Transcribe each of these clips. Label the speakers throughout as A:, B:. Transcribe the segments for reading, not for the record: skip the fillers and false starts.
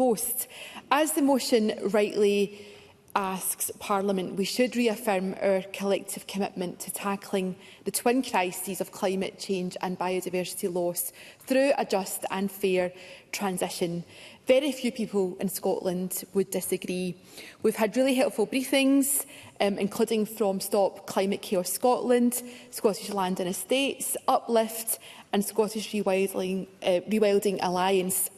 A: post. As the motion rightly asks Parliament, we should reaffirm our collective commitment to tackling the twin crises of climate change and biodiversity loss through a just and fair transition. Very few people in Scotland would disagree. We've had really helpful briefings, including from Stop Climate Chaos Scotland, Scottish Land and Estates, Uplift and Scottish Rewilding Alliance.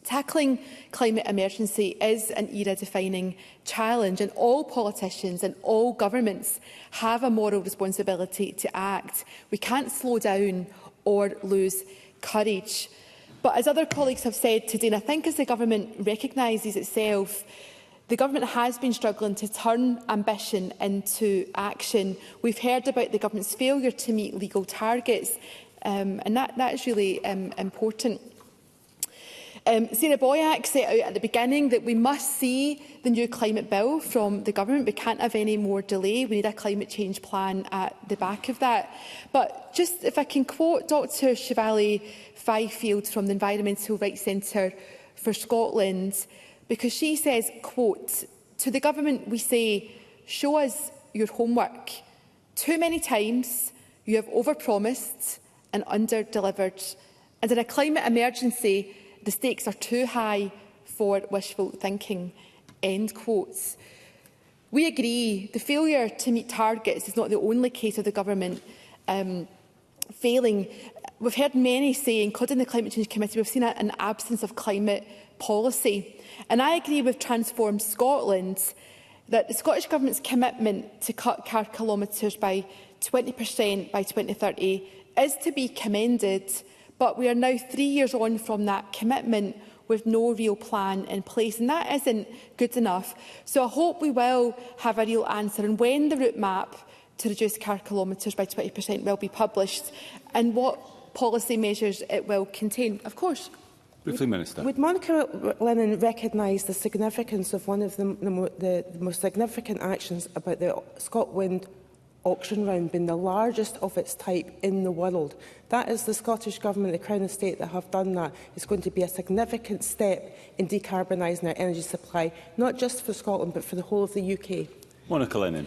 A: Tackling climate emergency is an era-defining challenge, and all politicians and all governments have a moral responsibility to act. We can't slow down or lose courage. But as other colleagues have said today, and I think as the government recognises itself, the government has been struggling to turn ambition into action. We've heard about the government's failure to meet legal targets, and that is really important. Sarah Boyack set out at the beginning that we must see the new climate bill from the government. We can't have any more delay. We need a climate change plan at the back of that. But just if I can quote Dr Shivali Fifield from the Environmental Rights Centre for Scotland, because she says, quote, "To the government we say, show us your homework. Too many times you have overpromised and under-delivered. And in a climate emergency, the stakes are too high for wishful thinking." End quotes. We agree the failure to meet targets is not the only case of the government failing. We've heard many say, including the Climate Change Committee, we've seen an absence of climate policy. And I agree with Transform Scotland that the Scottish Government's commitment to cut car kilometres by 20% by 2030 is to be commended. But we are now 3 years on from that commitment with no real plan in place, and that isn't good enough. So I hope we will have a real answer, and when the route map to reduce car kilometres by 20% will be published, and what policy measures it will contain. Of course.
B: Briefly, Minister.
C: Would Monica Lennon recognise the significance of one of the most significant actions about the ScotWind auction round being the largest of its type in the world? That is the Scottish Government, the Crown Estate that have done that. It's going to be a significant step in decarbonising our energy supply, not just for Scotland but for the whole of the UK.
B: Monica Lennon.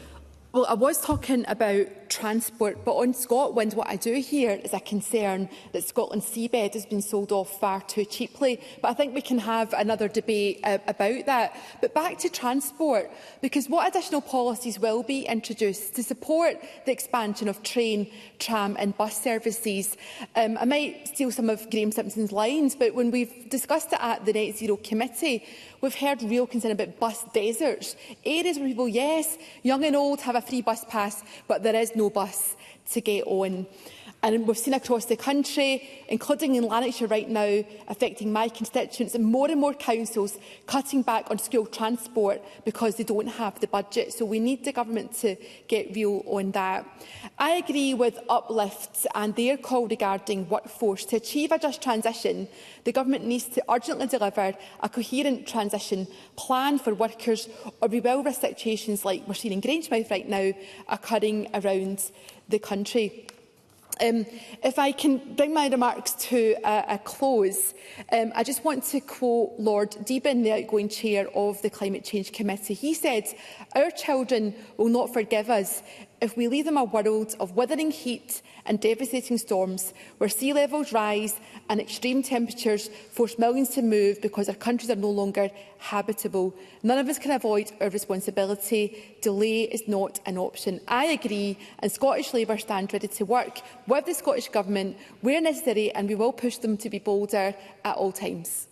A: Well, I was talking about transport, but on ScotWind, what I do hear is a concern that Scotland's seabed has been sold off far too cheaply. But I think we can have another debate about that. But back to transport, because what additional policies will be introduced to support the expansion of train, tram and bus services? I might steal some of Graham Simpson's lines, but when we've discussed it at the Net Zero Committee, we've heard real concern about bus deserts, areas where people, yes, young and old, have a free bus pass, but there is no bus to get on. And we've seen across the country, including in Lanarkshire right now, affecting my constituents, and more councils cutting back on school transport because they don't have the budget. So we need the government to get real on that. I agree with Uplift and their call regarding workforce. To achieve a just transition, the government needs to urgently deliver a coherent transition plan for workers, or we will risk situations like we're seeing in Grangemouth right now occurring around the country. If I can bring my remarks to a close, I just want to quote Lord Deben, the outgoing chair of the Climate Change Committee. He said, "Our children will not forgive us if we leave them a world of withering heat and devastating storms, where sea levels rise and extreme temperatures force millions to move because our countries are no longer habitable. None of us can avoid our responsibility. Delay is not an option." I agree, and Scottish Labour stand ready to work with the Scottish Government where necessary, and we will push them to be bolder at all times.